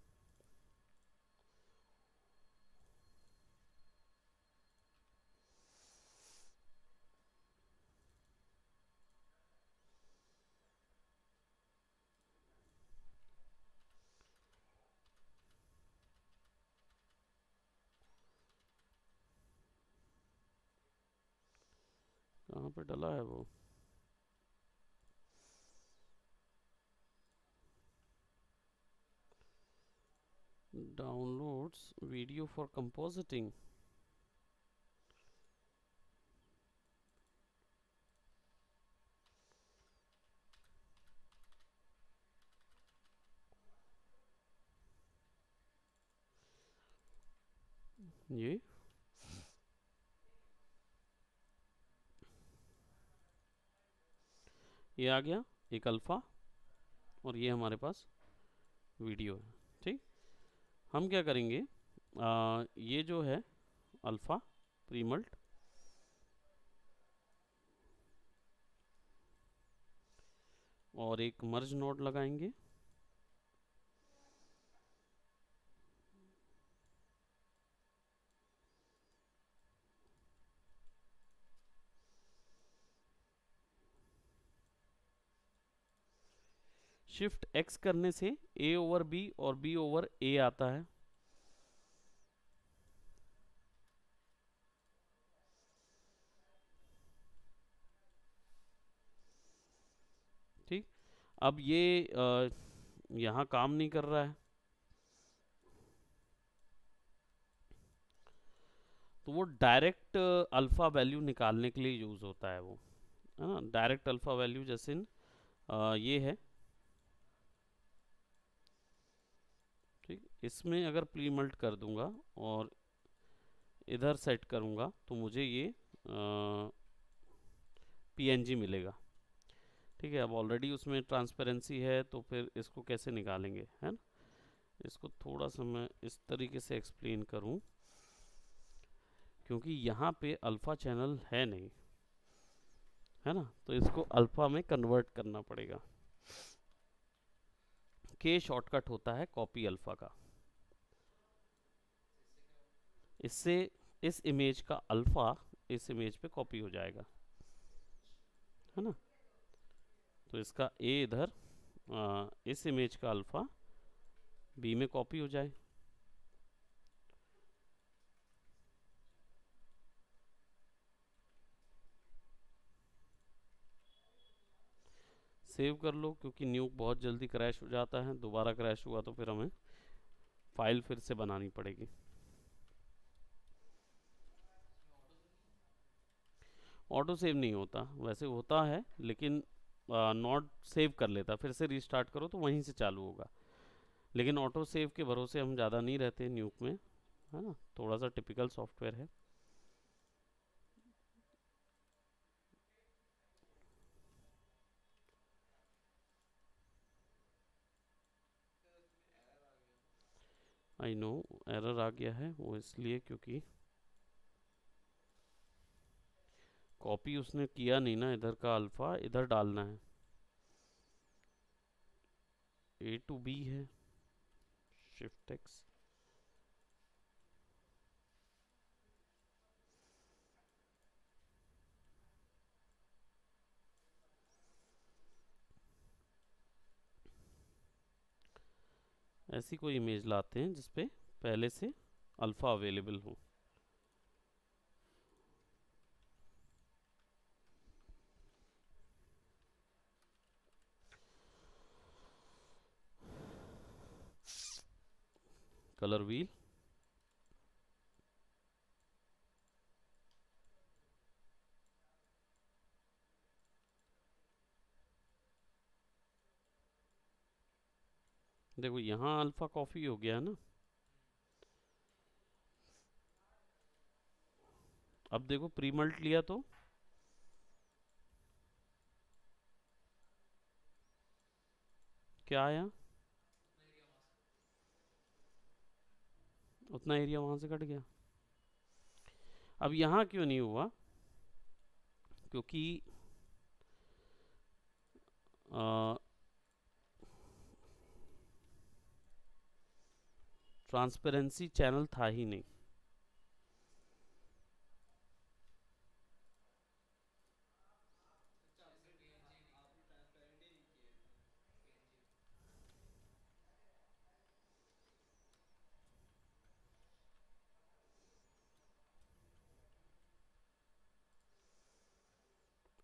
कहाँ पे डला है वो, डाउनलोड्स वीडियो फॉर कंपोजिटिंग। ये आ गया एक अल्फ़ा, और ये हमारे पास वीडियो है। ठीक, हम क्या करेंगे, ये जो है अल्फ़ा प्रीमल्ट, और एक मर्ज नोड लगाएंगे। शिफ्ट एक्स करने से ए ओवर बी और बी ओवर ए आता है। ठीक, अब ये यहाँ काम नहीं कर रहा है, तो वो डायरेक्ट अल्फ़ा वैल्यू निकालने के लिए यूज़ होता है वो, है ना। डायरेक्ट अल्फ़ा वैल्यू जैसे ये है। ठीक, इसमें अगर प्रीमल्ट कर दूंगा और इधर सेट करूंगा तो मुझे ये पीएनजी मिलेगा। ठीक है, अब ऑलरेडी उसमें ट्रांसपेरेंसी है, तो फिर इसको कैसे निकालेंगे, है ना। इसको थोड़ा सा मैं इस तरीके से एक्सप्लेन करूं, क्योंकि यहाँ पे अल्फ़ा चैनल है नहीं, है ना, तो इसको अल्फ़ा में कन्वर्ट करना पड़ेगा। के शॉर्टकट होता है कॉपी अल्फ़ा का। इससे इस इमेज का अल्फ़ा इस इमेज पे कॉपी हो जाएगा, है ना। तो इसका ए इधर इस इमेज का अल्फ़ा बी में कॉपी हो जाए। सेव कर लो, क्योंकि न्यूक बहुत जल्दी क्रैश हो जाता है, दोबारा क्रैश हुआ तो फिर हमें फाइल फिर से बनानी पड़ेगी। ऑटो सेव नहीं होता, वैसे होता है लेकिन नॉट सेव कर लेता, फिर से रीस्टार्ट करो तो वहीं से चालू होगा। लेकिन ऑटो सेव के भरोसे हम ज़्यादा नहीं रहते न्यूक में, है ना, थोड़ा सा टिपिकल सॉफ्टवेयर है। आई नो एरर आ गया है, वो इसलिए क्योंकि कॉपी उसने किया नहीं ना, इधर का अल्फ़ा इधर डालना है, ए टू बी है, शिफ्ट एक्स। ऐसी कोई इमेज लाते हैं जिसपे पहले से अल्फ़ा अवेलेबल हो। कलर व्हील, देखो यहाँ अल्फ़ा कॉपी हो गया है ना। अब देखो प्री मल्ट लिया तो क्या आया, उतना एरिया वहां से कट गया। अब यहाँ क्यों नहीं हुआ, क्योंकि ट्रांसपेरेंसी चैनल था ही नहीं।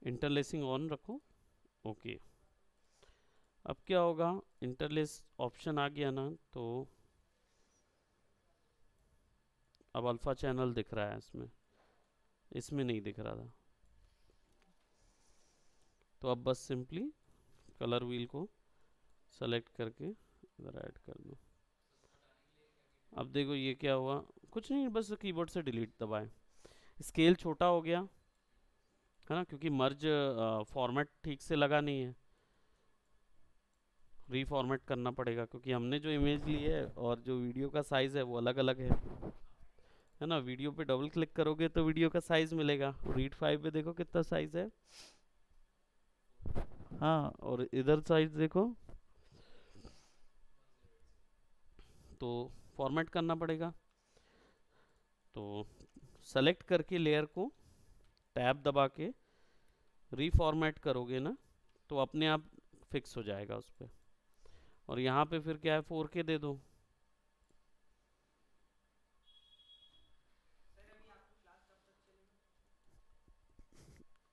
इंटरलेसिंग ऑन रखो, ओके। अब क्या होगा, इंटरलेस ऑप्शन आ गया ना, तो अब अल्फा चैनल दिख रहा है इसमें, इसमें नहीं दिख रहा था। तो अब बस सिंपली कलर व्हील को सेलेक्ट करके इधर ऐड कर दो। अब देखो ये क्या हुआ, कुछ नहीं, बस कीबोर्ड से डिलीट दबाए, स्केल छोटा हो गया है ना, क्योंकि मर्ज फॉर्मेट ठीक से लगा नहीं है, रीफॉर्मेट करना पड़ेगा, क्योंकि हमने जो इमेज ली है और जो वीडियो का साइज़ है वो अलग अलग है ना। वीडियो पे डबल क्लिक करोगे तो वीडियो का साइज़ मिलेगा, रीड फाइव पे देखो कितना साइज़ है, हाँ, और इधर साइज देखो, तो फॉर्मेट करना पड़ेगा। तो सेलेक्ट करके लेयर को टैब दबा के रीफॉर्मेट करोगे ना, तो अपने आप फिक्स हो जाएगा उस पर। और यहाँ पे फिर क्या है, 4K दे दो।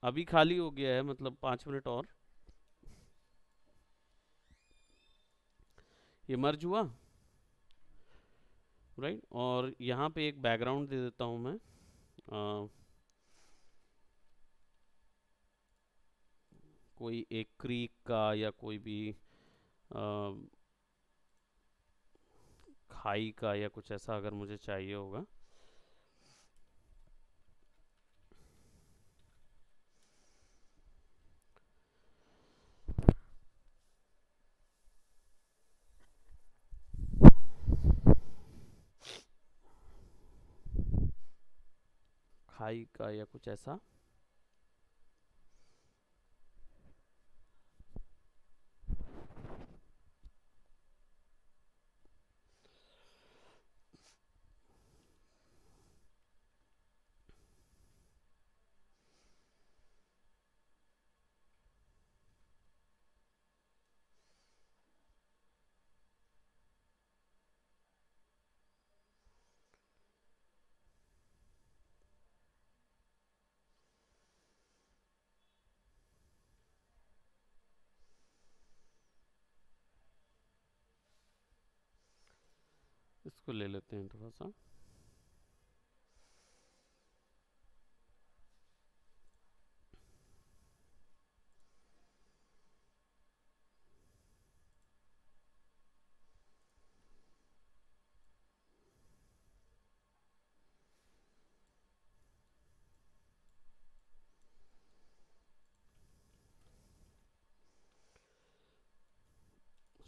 अभी खाली हो गया है, मतलब 5 मिनट और, ये मर्ज हुआ राइट। और यहाँ पे एक बैकग्राउंड दे देता हूँ मैं, कोई एक क्रीक का या कोई भी खाई का या कुछ ऐसा अगर मुझे चाहिए होगा। खाई का या कुछ ऐसा, इसको ले लेते हैं थोड़ा सा।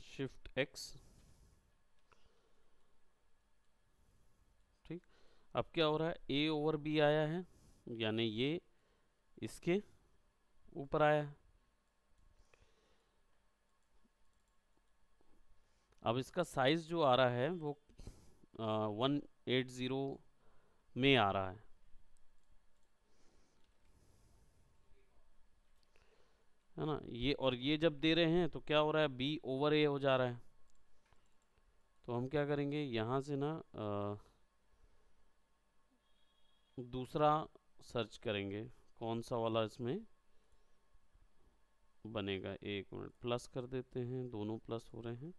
शिफ्ट एक्स, ठीक। अब क्या हो रहा है, ए ओवर बी आया है, यानी ये इसके ऊपर आया है। अब इसका साइज जो आ रहा है वो 180 में आ रहा है ना। ये और ये जब दे रहे हैं तो क्या हो रहा है, बी ओवर ए हो जा रहा है। तो हम क्या करेंगे, यहाँ से ना दूसरा सर्च करेंगे, कौन सा वाला इसमें बनेगा। एक मिनट, प्लस कर देते हैं, दोनों प्लस हो रहे हैं।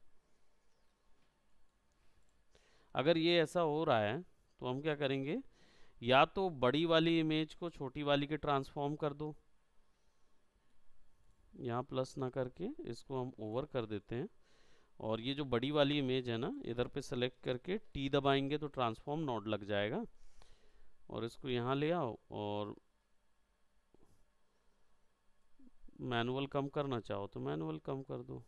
अगर ये ऐसा हो रहा है तो हम क्या करेंगे, या तो बड़ी वाली इमेज को छोटी वाली के ट्रांसफॉर्म कर दो, यहाँ प्लस ना करके इसको हम ओवर कर देते हैं, और ये जो बड़ी वाली इमेज है ना, इधर पे सेलेक्ट करके टी दबाएंगे तो ट्रांसफॉर्म नोड लग जाएगा। और इसको यहाँ ले आओ, और मैनुअल कम करना चाहो तो मैनुअल कम कर दो।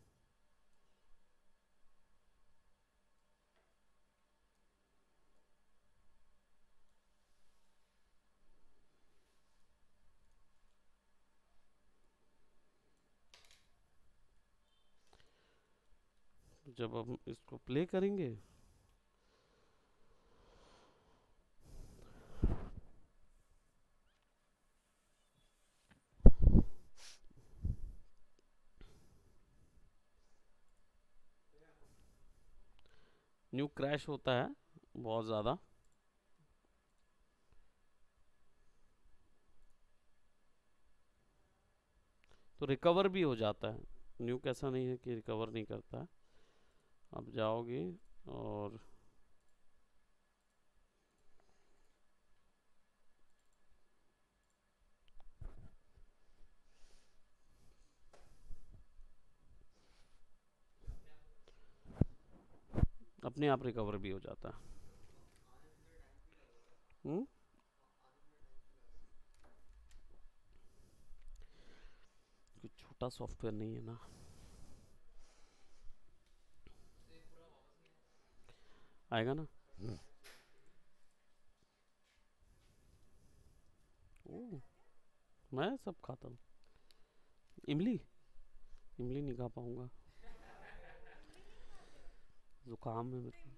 जब हम इसको प्ले करेंगे, न्यू क्रैश होता है बहुत ज़्यादा। तो रिकवर भी हो जाता है, न्यू कैसा नहीं है कि रिकवर नहीं करता है। अब जाओगे और अपने आप रिकवर भी हो जाता है। हम्म, कुछ छोटा सॉफ्टवेयर नहीं है ना। आएगा ना। ओ, मैं सब खाता हूँ। इमली, इमली नहीं खा पाऊंगा, जुकाम है मेरे को।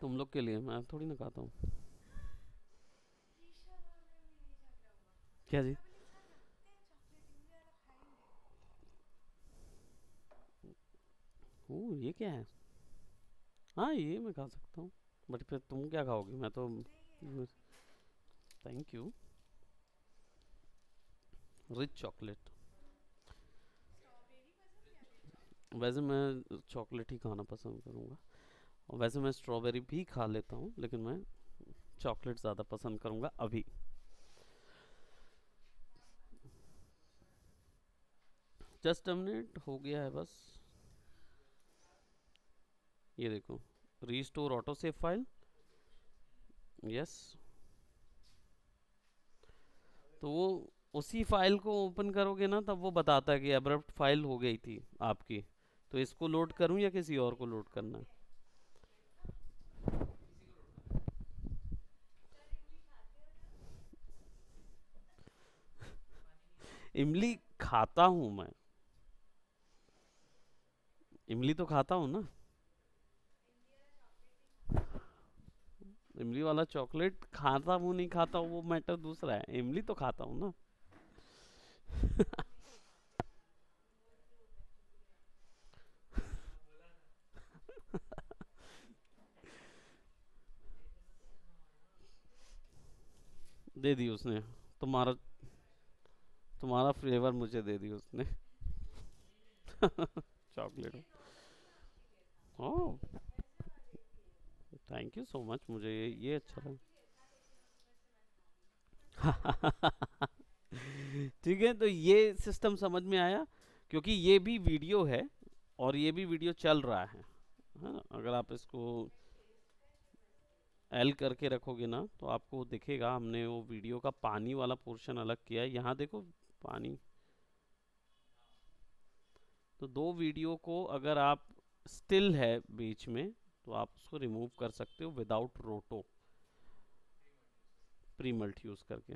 तुम लोग के लिए, मैं थोड़ी ना खाता हूँ। क्या जी? ओ, ये क्या है? हाँ, ये मैं खा सकता हूँ, बट फिर तुम क्या खाओगे? मैं तो, थैंक यू। रिच चॉकलेट, वैसे मैं चॉकलेट ही खाना पसंद करूँगा। और वैसे मैं स्ट्रॉबेरी भी खा लेता हूँ, लेकिन मैं चॉकलेट ज़्यादा पसंद करूँगा अभी। जस्ट अ मिनट, हो गया है बस। ये देखो, restore auto save file, yes. तो वो उसी फाइल को ओपन करोगे ना, तब वो बताता है कि अब्रप्ट फाइल हो गई थी आपकी। तो इसको लोड करूं या किसी और को लोड करना है? इमली खाता हूं मैं, इमली तो खाता हूं ना। इमली वाला चॉकलेट खाता हूँ नहीं खाता हूँ वो मैटर दूसरा है, इमली तो खाता हूँ ना। दे दी उसने, तुम्हारा तुम्हारा फ्लेवर मुझे दे दी उसने। Chocolate, oh, thank you so much, मुझे ये अच्छा लगा। ठीक है, तो ये सिस्टम समझ में आया, क्योंकि ये भी वीडियो है और ये भी वीडियो चल रहा है ना। अगर आप इसको एल करके रखोगे ना तो आपको दिखेगा, हमने वो वीडियो का पानी वाला पोर्शन अलग किया है, यहाँ देखो पानी। तो दो वीडियो को अगर आप स्टिल है बीच में तो आप उसको रिमूव कर सकते हो विदाउट रोटो, प्रीमल्ट यूज करके।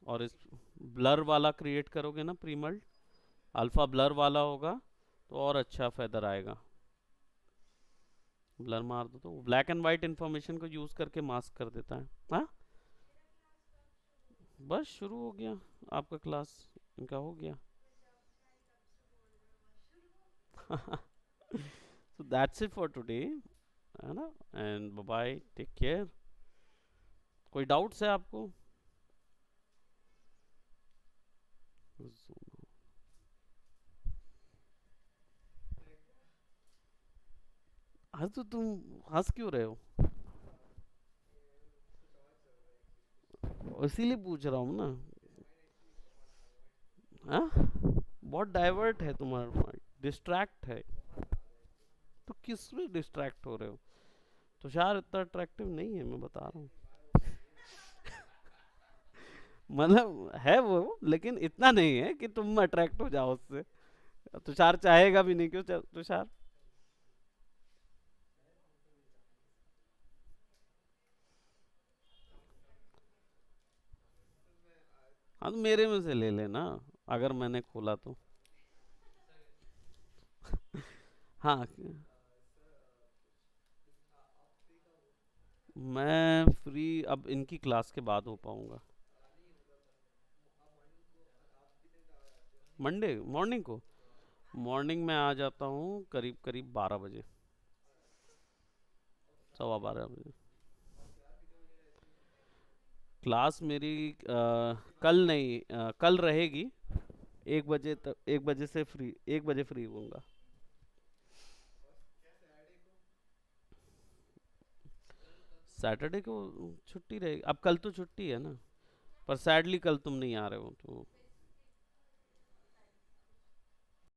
और इस ब्लर वाला क्रिएट करोगे ना, प्रीमल्ट अल्फा ब्लर वाला होगा तो और अच्छा फेदर आएगा। ब्लर मार दो तो ब्लैक एंड वाइट इंफॉर्मेशन को यूज करके मास्क कर देता है। हाँ, बस शुरू हो गया आपका क्लास, इनका हो गया। So that's it for today, है ना। And bye bye, take care. कोई डाउट्स है आपको? हंस तो तुम हंस क्यों रहे हो? इसीलिए पूछ रहा हूँ ना। हाँ, बहुत डाइवर्ट है तुम्हारा माइंड, डिस्ट्रैक्ट है। तो किस में डिस्ट्रैक्ट हो रहे हो? तुषार इतना अट्रैक्टिव नहीं है, मैं बता रहा हूँ। मतलब है वो, लेकिन इतना नहीं है कि तुम अट्रैक्ट हो जाओ उससे। तुषार चाहेगा भी नहीं, क्यों तुषार? हाँ, तो मेरे में से ले लेना, अगर मैंने खोला तो। हाँ, मैं फ्री अब इनकी क्लास के बाद हो पाऊंगा। मंडे मॉर्निंग को, मॉर्निंग में आ जाता हूँ करीब करीब 12 बजे, 12:15 बजे। क्लास मेरी कल नहीं, कल रहेगी। 1 बजे तक, 1 बजे से फ्री, 1 बजे फ्री होऊंगा। सैटरडे को छुट्टी रहेगी, अब कल तो छुट्टी है ना। पर सैडली कल तुम नहीं आ रहे हो तो